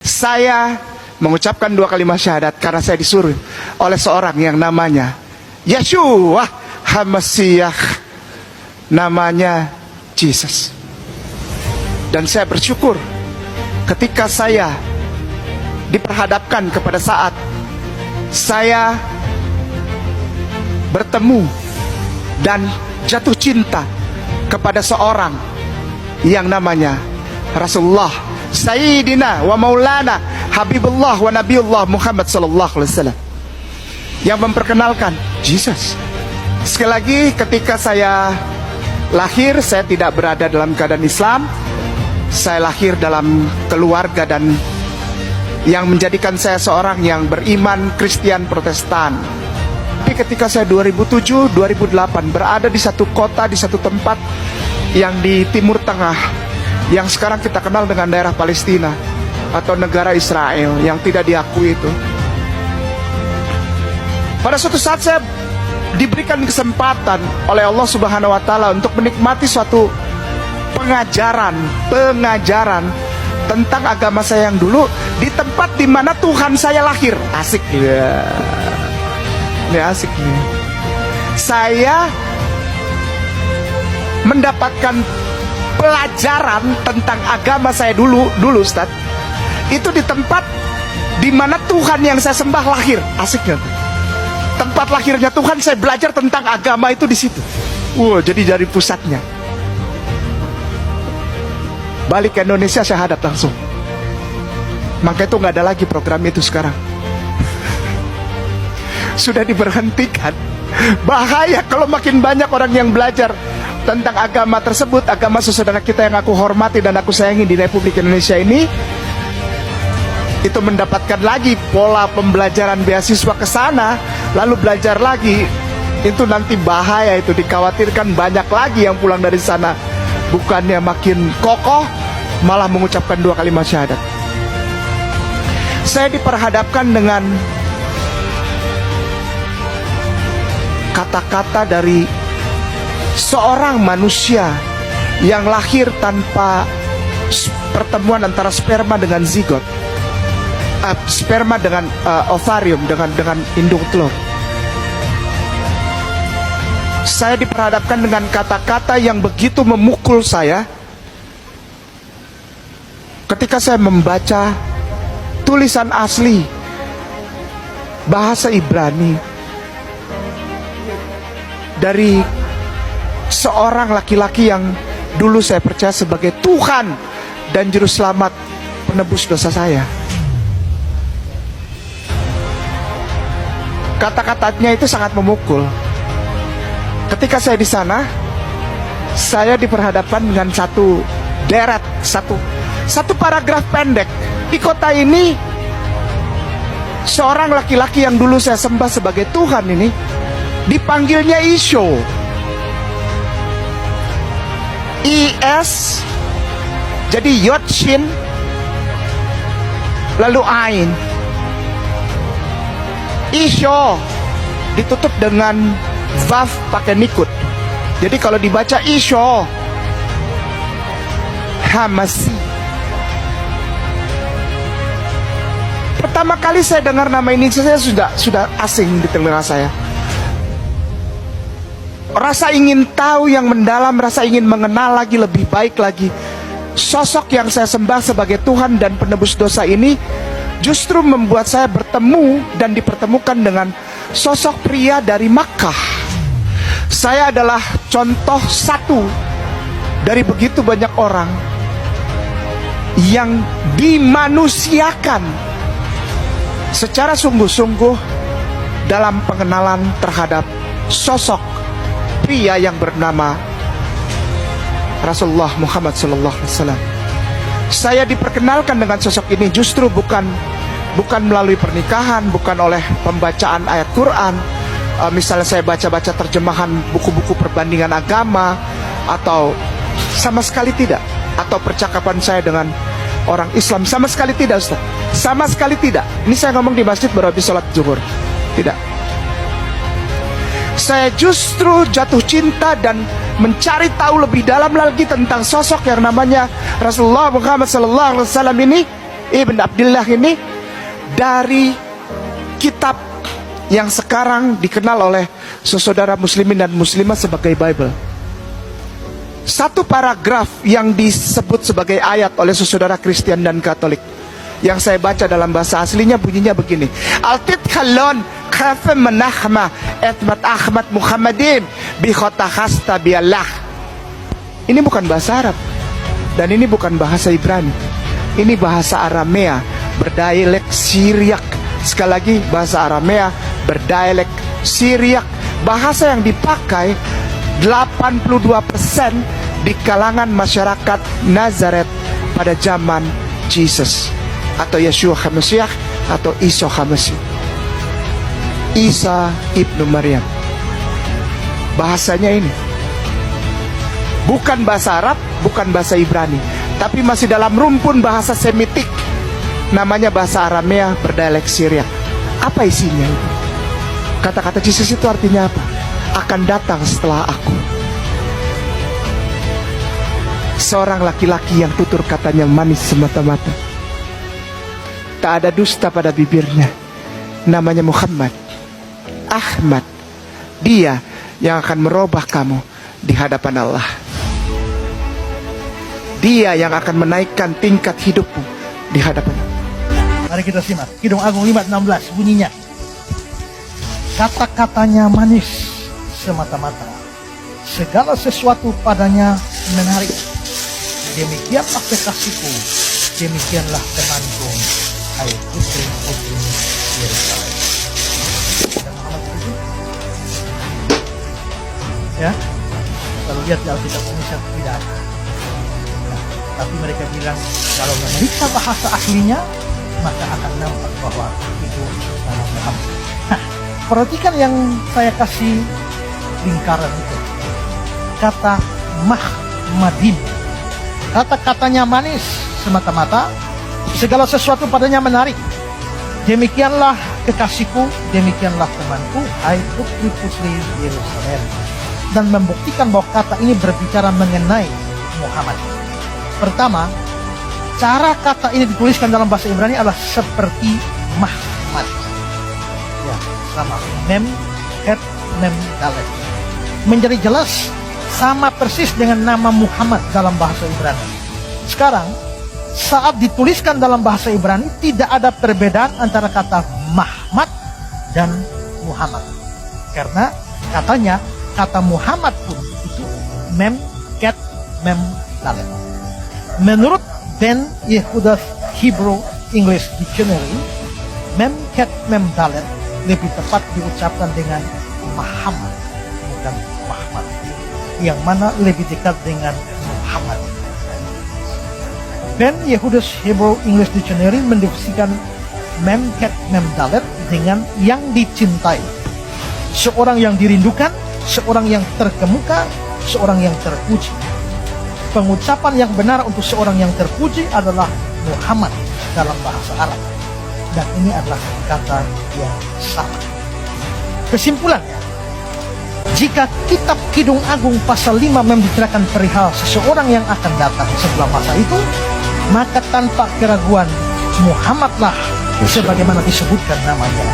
Saya mengucapkan 2 kalimat syahadat karena saya disuruh oleh seorang yang namanya Yeshua HaMashiach, namanya Jesus. Dan saya bersyukur ketika saya diperhadapkan kepada saat saya bertemu dan jatuh cinta kepada seorang yang namanya Rasulullah Sayyidina wa Maulana Habibullah wa Nabiullah Muhammad sallallahu alaihi wasallam, yang memperkenalkan Jesus. Sekali lagi, ketika saya lahir, saya tidak berada dalam keadaan Islam. Saya lahir dalam keluarga dan yang menjadikan saya seorang yang beriman Kristen Protestan. Tapi ketika saya 2007, 2008 berada di satu kota, di satu tempat yang di Timur Tengah, yang sekarang kita kenal dengan daerah Palestina atau negara Israel yang tidak diakui itu. Pada suatu saat saya diberikan kesempatan oleh Allah Subhanahu wa taala untuk menikmati suatu pengajaran tentang agama saya yang dulu di tempat di mana Tuhan saya lahir. Asik ya. Ini asik nih. Saya mendapatkan pelajaran tentang agama saya dulu Ustaz, itu di tempat di mana Tuhan yang saya sembah lahir. Asik gak? Tempat lahirnya Tuhan, saya belajar tentang agama itu di situ. Jadi dari pusatnya. Balik ke Indonesia, syahadat langsung. Maka itu nggak ada lagi program itu sekarang. Sudah diberhentikan. Bahaya kalau makin banyak orang yang belajar tentang agama tersebut, agama saudara kita yang aku hormati dan aku sayangi di Republik Indonesia ini, itu mendapatkan lagi pola pembelajaran beasiswa ke sana, lalu belajar lagi. Itu nanti bahaya, itu dikhawatirkan banyak lagi yang pulang dari sana bukannya makin kokoh, malah mengucapkan 2 kalimat syahadat. Saya diperhadapkan dengan kata-kata dari seorang manusia yang lahir tanpa pertemuan antara sperma dengan zigot, sperma dengan ovarium, dengan indung telur. Saya diperhadapkan dengan kata-kata yang begitu memukul saya ketika saya membaca tulisan asli bahasa Ibrani dari seorang laki-laki yang dulu saya percaya sebagai Tuhan dan Juru Selamat penebus dosa saya. Kata-katanya itu sangat memukul. Ketika saya di sana, saya diperhadapkan dengan satu deret, satu paragraf pendek. Di kota ini, seorang laki-laki yang dulu saya sembah sebagai Tuhan ini dipanggilnya Isho. IS, jadi Yod Shin, lalu Ain. Isho ditutup dengan Vav pakai nikut. Jadi kalau dibaca Isho Hamasi. Pertama kali saya dengar nama ini, saya sudah asing di telinga saya. Rasa ingin tahu yang mendalam, rasa ingin mengenal lagi, lebih baik lagi sosok yang saya sembah sebagai Tuhan dan penebus dosa ini, justru membuat saya bertemu dan dipertemukan dengan sosok pria dari Makkah. Saya adalah contoh satu dari begitu banyak orang yang dimanusiakan secara sungguh-sungguh dalam pengenalan terhadap sosok pria yang bernama Rasulullah Muhammad SAW. Saya diperkenalkan dengan sosok ini justru bukan melalui pernikahan, bukan oleh pembacaan ayat Quran. Misalnya saya baca-baca terjemahan buku-buku perbandingan agama, atau sama sekali tidak. Atau percakapan saya dengan orang Islam, sama sekali tidak, Ustaz. Sama sekali tidak. Ini saya ngomong di masjid baru habis sholat zuhur. Tidak. Saya justru jatuh cinta dan mencari tahu lebih dalam lagi tentang sosok yang namanya Rasulullah Muhammad SAW ini ibn Abdullah ini dari kitab yang sekarang dikenal oleh saudara muslimin dan muslimah sebagai Bible. Satu paragraf yang disebut sebagai ayat oleh saudara Kristen dan Katolik, yang saya baca dalam bahasa aslinya bunyinya begini: Altit khalon khafa menahma etmat Ahmad Muhammadin bi khasta biallah. Ini bukan bahasa Arab dan ini bukan bahasa Ibrani. Ini bahasa Aramea berdialek Syriak. Sekali lagi, bahasa Aramea berdialek Syriak. Bahasa yang dipakai 82% di kalangan masyarakat Nazaret pada zaman Jesus atau Yeshua HaMashiach atau Isa HaMashiach, Isa ibnu Maryam. Bahasanya ini bukan bahasa Arab, bukan bahasa Ibrani, tapi masih dalam rumpun bahasa Semitik, namanya bahasa Aramea berdialek Syriak. Apa isinya itu? Kata-kata Jesus itu artinya apa? Akan datang setelah aku seorang laki-laki yang tutur katanya manis semata-mata, tak ada dusta pada bibirnya, namanya Muhammad Ahmad. Dia yang akan merubah kamu di hadapan Allah. Dia yang akan menaikkan tingkat hidupmu di hadapan Allah. Mari kita simak Kidung Agung 5:16 bunyinya. Kata-katanya manis semata-mata, segala sesuatu padanya menarik. Demikianlah kekasihku, demikianlah temanku, hai putri-putri Yerusalem. Ya, kalau lihat di Alkitab Indonesia tidak ada. Nah, tapi mereka bilang kalau memeriksa bahasa aslinya maka akan nampak bahwa itu nama Muhammad. Nah, perhatikan yang saya kasih lingkaran itu. Kata Mahmadin, kata-katanya manis semata-mata, segala sesuatu padanya menarik. Demikianlah kekasihku, demikianlah temanku, hai putri-putri Yerusalem. Dan membuktikan bahwa kata ini berbicara mengenai Muhammad. Pertama, cara kata ini dituliskan dalam bahasa Ibrani adalah seperti Mahmad. Ya, sama. Mem, het, mem, dalet. Menjadi jelas sama persis dengan nama Muhammad dalam bahasa Ibrani. Sekarang, saat dituliskan dalam bahasa Ibrani, tidak ada perbedaan antara kata Mahmad dan Muhammad. Karena katanya, kata Muhammad pun itu mem, ket, mem, dalet. Menurut Ben Yehuda's Hebrew English Dictionary, mem, ket, mem, dalet lebih tepat diucapkan dengan Muhammad, bukan Mahmad, yang mana lebih dekat dengan Muhammad. Ben Yehuda's Hebrew English Dictionary mendefinisikan mem, ket, mem, dalet dengan yang dicintai, seorang yang dirindukan, seorang yang terkemuka, seorang yang terpuji. Pengucapan yang benar untuk seorang yang terpuji adalah Muhammad dalam bahasa Arab. Dan ini adalah kata yang sama. Kesimpulannya, jika kitab Kidung Agung pasal 5 membicarakan perihal seseorang yang akan datang setelah masa itu, maka tanpa keraguan Muhammadlah sebagaimana disebutkan namanya.